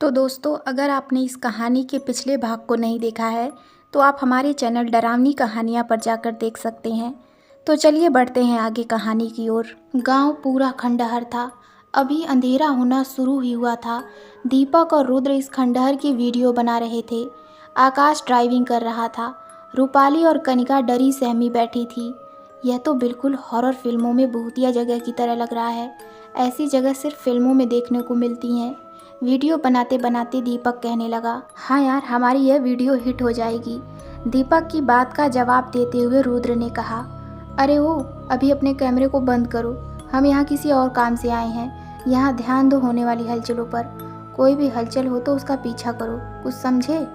तो दोस्तों, अगर आपने इस कहानी के पिछले भाग को नहीं देखा है तो आप हमारे चैनल डरावनी कहानियाँ पर जाकर देख सकते हैं। तो चलिए बढ़ते हैं आगे कहानी की ओर। गांव पूरा खंडहर था। अभी अंधेरा होना शुरू ही हुआ था। दीपक और रुद्र इस खंडहर की वीडियो बना रहे थे। आकाश ड्राइविंग कर रहा था। रूपाली और कनिका डरी सहमी बैठी थी। यह तो बिल्कुल हॉरर फिल्मों में भूतिया जगह की तरह लग रहा है। ऐसी जगह सिर्फ फिल्मों में देखने को मिलती हैं। वीडियो बनाते बनाते दीपक कहने लगा, हाँ यार, हमारी यह वीडियो हिट हो जाएगी। दीपक की बात का जवाब देते हुए रुद्र ने कहा, अरे ओ, अभी अपने कैमरे को बंद करो। हम यहाँ किसी और काम से आए हैं। यहाँ ध्यान दो होने वाली हलचलों पर। कोई भी हलचल हो तो उसका पीछा करो, कुछ समझे?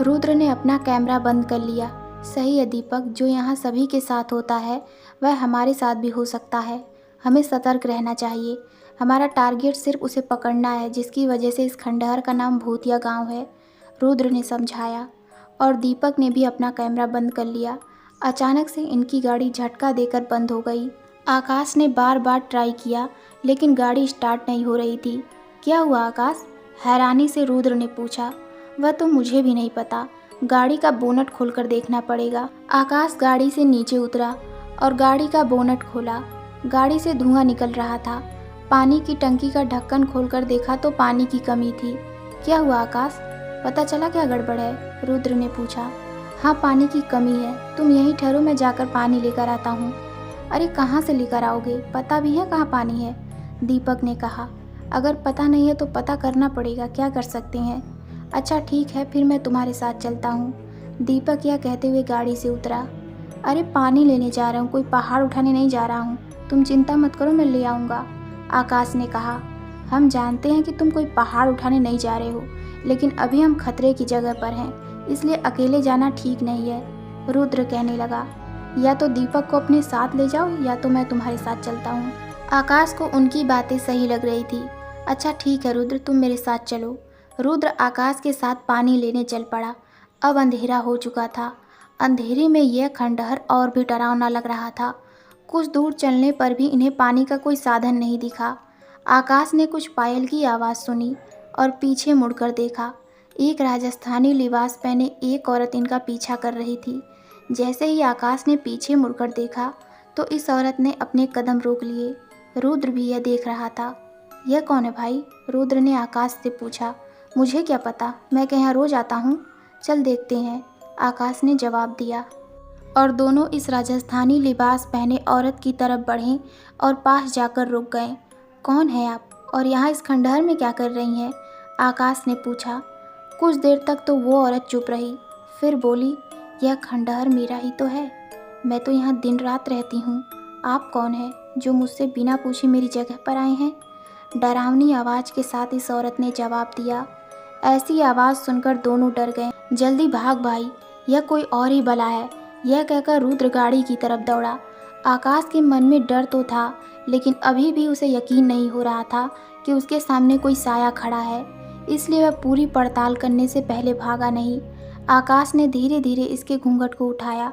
रुद्र ने अपना कैमरा बंद कर लिया। सही है दीपक, जो यहाँ सभी के साथ होता है वह हमारे साथ भी हो सकता है। हमें सतर्क रहना चाहिए। हमारा टारगेट सिर्फ उसे पकड़ना है जिसकी वजह से इस खंडहर का नाम भूतिया गांव है, रुद्र ने समझाया। और दीपक ने भी अपना कैमरा बंद कर लिया। अचानक से इनकी गाड़ी झटका देकर बंद हो गई। आकाश ने बार बार ट्राई किया लेकिन गाड़ी स्टार्ट नहीं हो रही थी। क्या हुआ आकाश? हैरानी से रुद्र ने पूछा। वह तो मुझे भी नहीं पता। गाड़ी का बोनट खोलकर देखना पड़ेगा। आकाश गाड़ी से नीचे उतरा और गाड़ी का बोनट खोला। गाड़ी से धुआं निकल रहा था। पानी की टंकी का ढक्कन खोलकर देखा तो पानी की कमी थी। क्या हुआ आकाश? पता चला क्या गड़बड़ है? रुद्र ने पूछा। हाँ, पानी की कमी है। तुम यहीं ठहरो, मैं जाकर पानी लेकर आता हूँ। अरे कहाँ से लेकर आओगे? पता भी है कहाँ पानी है? दीपक ने कहा। अगर पता नहीं है तो पता करना पड़ेगा, क्या कर सकते हैं। अच्छा ठीक है, फिर मैं तुम्हारे साथ चलता हूँ। दीपक यह कहते हुए गाड़ी से उतरा। अरे पानी लेने जा रहा हूँ, कोई पहाड़ उठाने नहीं जा रहा हूँ। तुम चिंता मत करो, मैं ले आऊँगा, आकाश ने कहा। हम जानते हैं कि तुम कोई पहाड़ उठाने नहीं जा रहे हो, लेकिन अभी हम खतरे की जगह पर हैं, इसलिए अकेले जाना ठीक नहीं है, रुद्र कहने लगा। या तो दीपक को अपने साथ ले जाओ या तो मैं तुम्हारे साथ चलता हूँ। आकाश को उनकी बातें सही लग रही थी। अच्छा ठीक है रुद्र, तुम मेरे साथ चलो। रुद्र आकाश के साथ पानी लेने चल पड़ा। अब अंधेरा हो चुका था। अंधेरे में यह खंडहर और भी डरावना लग रहा था। कुछ दूर चलने पर भी इन्हें पानी का कोई साधन नहीं दिखा। आकाश ने कुछ पायल की आवाज़ सुनी और पीछे मुड़कर देखा। एक राजस्थानी लिबास पहने एक औरत इनका पीछा कर रही थी। जैसे ही आकाश ने पीछे मुड़कर देखा तो इस औरत ने अपने कदम रोक लिए। रुद्र भी यह देख रहा था। यह कौन है भाई? रुद्र ने आकाश से पूछा। मुझे क्या पता, मैं क्या यहाँ रोज आता हूँ? चल देखते हैं, आकाश ने जवाब दिया। और दोनों इस राजस्थानी लिबास पहने औरत की तरफ बढ़े और पास जाकर रुक गए। कौन है आप और यहाँ इस खंडहर में क्या कर रही हैं? आकाश ने पूछा। कुछ देर तक तो वो औरत चुप रही, फिर बोली, यह खंडहर मेरा ही तो है। मैं तो यहाँ दिन रात रहती हूँ। आप कौन हैं जो मुझसे बिना पूछे मेरी जगह पर आए हैं? डरावनी आवाज़ के साथ इस औरत ने जवाब दिया। ऐसी आवाज़ सुनकर दोनों डर गए। जल्दी भाग भाई, यह कोई और ही बला है, यह कहकर रुद्र गाड़ी की तरफ दौड़ा। आकाश के मन में डर तो था लेकिन अभी भी उसे यकीन नहीं हो रहा था कि उसके सामने कोई साया खड़ा है, इसलिए वह पूरी पड़ताल करने से पहले भागा नहीं। आकाश ने धीरे धीरे इसके घूंघट को उठाया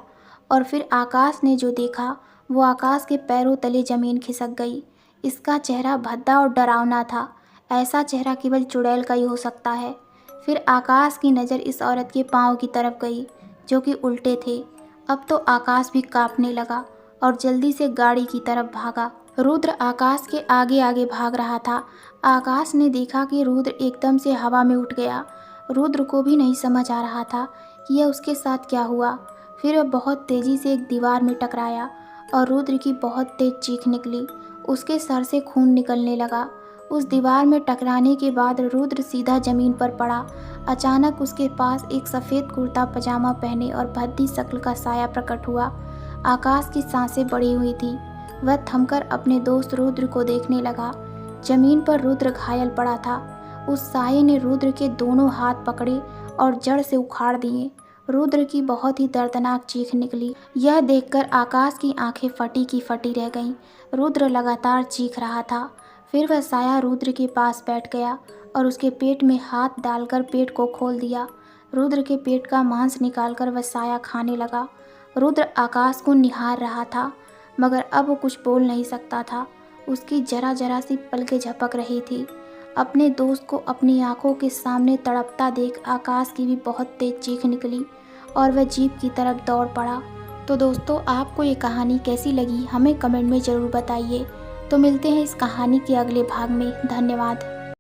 और फिर आकाश ने जो देखा वो आकाश के पैरों तले ज़मीन खिसक गई। इसका चेहरा भद्दा और डरावना था। ऐसा चेहरा केवल चुड़ैल का ही हो सकता है। फिर आकाश की नज़र इस औरत के पाँव की तरफ गई जो कि उल्टे थे। अब तो आकाश भी कांपने लगा और जल्दी से गाड़ी की तरफ भागा। रुद्र आकाश के आगे आगे भाग रहा था। आकाश ने देखा कि रुद्र एकदम से हवा में उठ गया। रुद्र को भी नहीं समझ आ रहा था कि यह उसके साथ क्या हुआ। फिर वह बहुत तेज़ी से एक दीवार में टकराया और रुद्र की बहुत तेज चीख निकली। उसके सर से खून निकलने लगा। उस दीवार में टकराने के बाद रुद्र सीधा ज़मीन पर पड़ा। अचानक उसके पास एक सफ़ेद कुर्ता पजामा पहने और भद्दी शक्ल का साया प्रकट हुआ। आकाश की सांसें बढ़ी हुई थी। वह थमकर अपने दोस्त रुद्र को देखने लगा। जमीन पर रुद्र घायल पड़ा था। उस साये ने रुद्र के दोनों हाथ पकड़े और जड़ से उखाड़ दिए। रुद्र की बहुत ही दर्दनाक चीख निकली। यह देखकर आकाश की आंखें फटी की फटी रह गईं। रुद्र लगातार चीख रहा था। फिर वह साया रुद्र के पास बैठ गया और उसके पेट में हाथ डालकर पेट को खोल दिया। रुद्र के पेट का मांस निकालकर वह साया खाने लगा। रुद्र आकाश को निहार रहा था मगर अब वो कुछ बोल नहीं सकता था। उसकी जरा जरा सी पलकें झपक रही थी। अपने दोस्त को अपनी आंखों के सामने तड़पता देख आकाश की भी बहुत तेज चीख निकली और वह जीप की तरफ दौड़ पड़ा। तो दोस्तों, आपको ये कहानी कैसी लगी हमें कमेंट में ज़रूर बताइए। तो मिलते हैं इस कहानी के अगले भाग में। धन्यवाद।